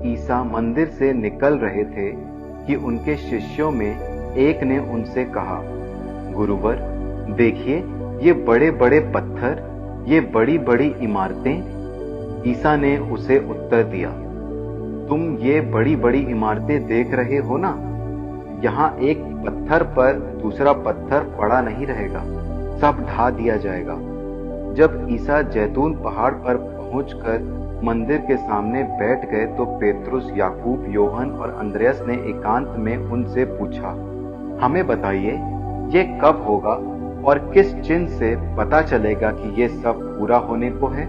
ईसा मंदिर से निकल रहे थे कि उनके शिष्यों में एक ने उनसे कहा, गुरुवर, देखिए ये बड़े बड़े पत्थर, ये बड़ी बड़ी इमारतें। ईसा ने उसे उत्तर दिया, तुम ये बड़ी बड़ी इमारतें देख रहे हो ना, यहाँ एक पत्थर पर दूसरा पत्थर पड़ा नहीं रहेगा, सब ढा दिया जाएगा। जब ईसा जैतून पहाड़ पर पहुंचकर मंदिर के सामने बैठ गए तो पेतरुस, याकूब, योहन और अंद्रयास ने एकांत में उनसे पूछा, हमें बताइए ये कब होगा और किस चिन्ह से पता चलेगा कि ये सब पूरा होने को है।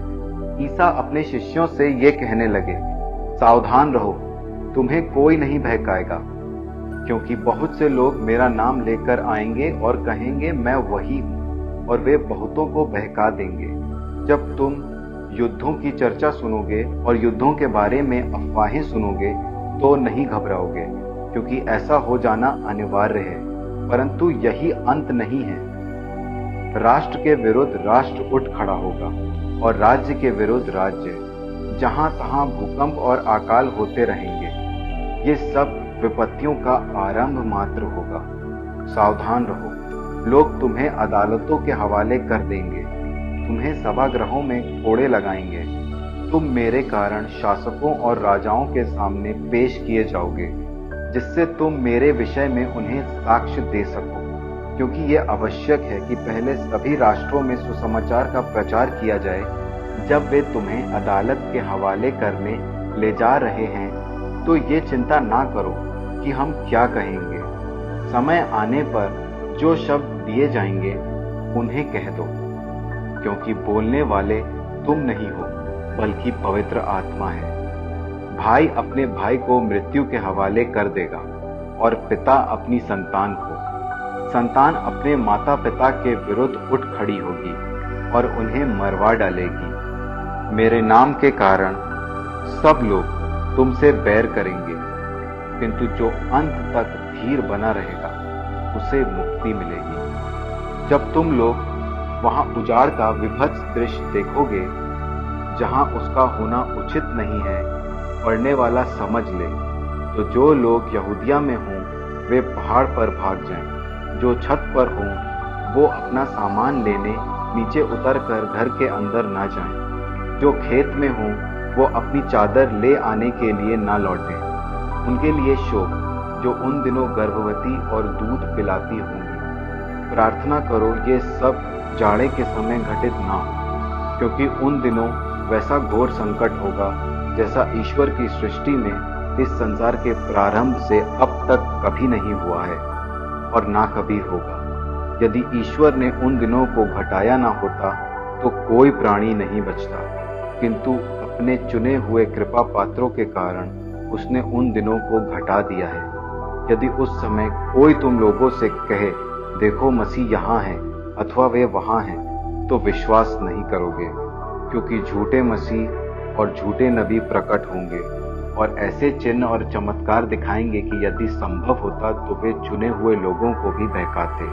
ईसा अपने शिष्यों से ये कहने लगे, सावधान रहो, तुम्हें कोई नहीं बहकाएगा, क्योंकि बहुत से लोग मेरा नाम लेकर आएंगे और कहेंगे मैं वही हूं, और वे बहुतों को बहका देंगे। जब तुम युद्धों की चर्चा सुनोगे और युद्धों के बारे में अफवाहें सुनोगे तो नहीं घबराओगे, क्योंकि ऐसा हो जाना अनिवार्य है, परंतु यही अंत नहीं है। राष्ट्र के विरुद्ध राष्ट्र उठ खड़ा होगा और राज्य के विरुद्ध राज्य, जहां तहां भूकंप और अकाल होते रहेंगे। ये सब विपत्तियों का आरंभ मात्र होगा। सावधान रहो, लोग तुम्हें अदालतों के हवाले कर देंगे, तुम्हें सभागृहों में कोड़े लगाएंगे, तुम मेरे कारण शासकों और राजाओं के सामने पेश किए जाओगे, जिससे तुम मेरे विषय में उन्हें साक्ष्य दे सको। क्योंकि ये आवश्यक है कि पहले सभी राष्ट्रों में सुसमाचार का प्रचार किया जाए। जब वे तुम्हें अदालत के हवाले करने ले जा रहे हैं तो ये चिंता ना करो कि हम क्या कहेंगे। समय आने पर जो शब्द दिए जाएंगे उन्हें कह दो, क्योंकि बोलने वाले तुम नहीं हो बल्कि पवित्र आत्मा है। भाई अपने भाई को मृत्यु के हवाले कर देगा और पिता अपनी संतान को। संतान अपने माता पिता के विरुद्ध उठ खड़ी होगी और उन्हें मरवा डालेगी। मेरे नाम के कारण सब लोग तुमसे बैर करेंगे, किंतु जो अंत तक धीर बना रहेगा उसे मुक्ति मिलेगी। जब तुम लोग वहां उजाड़ का विभत्स दृश्य देखोगे, जहां उसका होना उचित नहीं है, पढ़ने वाला समझ ले। तो जो लोग यहूदिया में हों वे पहाड़ पर भाग जाएं, जो छत पर हों वो अपना सामान लेने नीचे उतरकर घर के अंदर ना जाएं, जो खेत में हों वो अपनी चादर ले आने के लिए ना लौटें। उनके लिए शोक जो उन दिनों गर्भवती और दूध पिलाती होंगी। प्रार्थना करो ये सब जाड़े के समय घटित ना हो, क्योंकि उन दिनों वैसा घोर संकट होगा जैसा ईश्वर की सृष्टि में इस संसार के प्रारंभ से अब तक कभी नहीं हुआ है और ना कभी होगा। यदि ईश्वर ने उन दिनों को घटाया ना होता तो कोई प्राणी नहीं बचता, किंतु अपने चुने हुए कृपा पात्रों के कारण उसने उन दिनों को घटा दिया है। यदि उस समय कोई तुम लोगों से कहे, देखो मसीह यहाँ है अथवा वे वहाँ हैं, तो विश्वास नहीं करोगे, क्योंकि झूठे मसीह और झूठे नबी प्रकट होंगे और ऐसे चिन्ह और चमत्कार दिखाएंगे कि यदि संभव होता तो वे चुने हुए लोगों को भी बहकाते।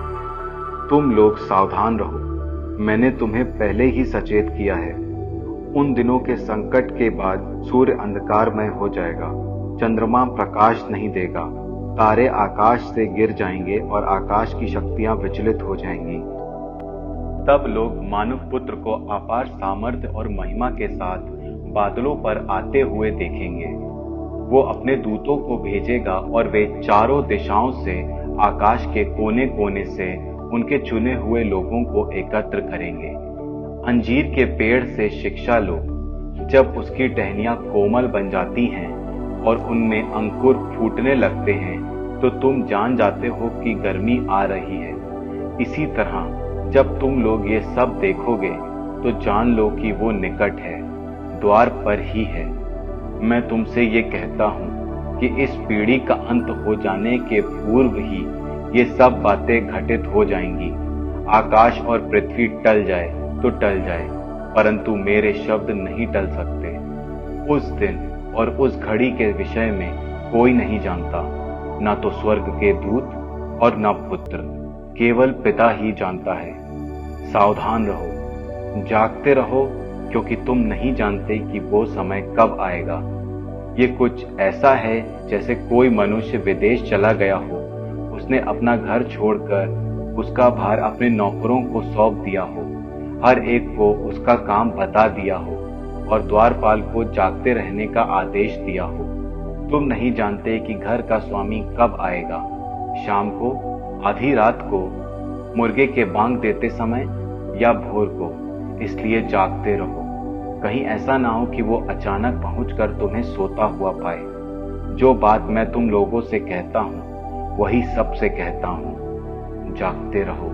तुम लोग सावधान रहो, मैंने तुम्हें पहले ही सचेत किया है। उन दिनों के संकट के बाद सूर्य अंधकारमय हो जाएगा, चंद्रमा प्रकाश नहीं देगा, तारे आकाश से गिर जाएंगे और आकाश की शक्तियां विचलित हो जाएंगी। तब लोग मानव पुत्र को अपार सामर्थ्य और महिमा के साथ बादलों पर आते हुए देखेंगे। वो अपने दूतों को भेजेगा और वे चारों दिशाओं से आकाश के कोने कोने से उनके चुने हुए लोगों को एकत्र करेंगे। अंजीर के पेड़ से शिक्षा लो। जब उसकी टहनियां कोमल बन जाती हैं और उनमें अंकुर फूटने लगते हैं तो तुम जान जाते हो कि गर्मी आ रही है। इसी तरह जब तुम लोग ये सब देखोगे तो जान लो कि वो निकट है, द्वार पर ही है। मैं तुमसे ये कहता हूँ कि इस पीढ़ी का अंत हो जाने के पूर्व ही ये सब बातें घटित हो जाएंगी। आकाश और पृथ्वी टल जाए तो टल जाए, परंतु मेरे शब्द नहीं टल सकते। उस दिन और उस घड़ी के विषय में कोई नहीं जानता, ना तो स्वर्ग के दूत और न पुत्र, केवल पिता ही जानता है। सावधान रहो, जागते रहो, क्योंकि तुम नहीं जानते कि वो समय कब आएगा। ये कुछ ऐसा है जैसे कोई मनुष्य विदेश चला गया हो। उसने अपना घर छोड़कर उसका भार अपने नौकरों को सौंप दिया हो, हर एक को उसका काम बता दिया हो और द्वारपाल को जागते रहने का आदेश दिया हो। तुम नहीं जानते कि घर का स्वामी कब आएगा, शाम को, आधी रात को, मुर्गे के बांग देते समय या भोर को। इसलिए जागते रहो, कहीं ऐसा ना हो कि वो अचानक पहुंचकर तुम्हें सोता हुआ पाए। जो बात मैं तुम लोगों से कहता हूं वही सबसे कहता हूं, जागते रहो।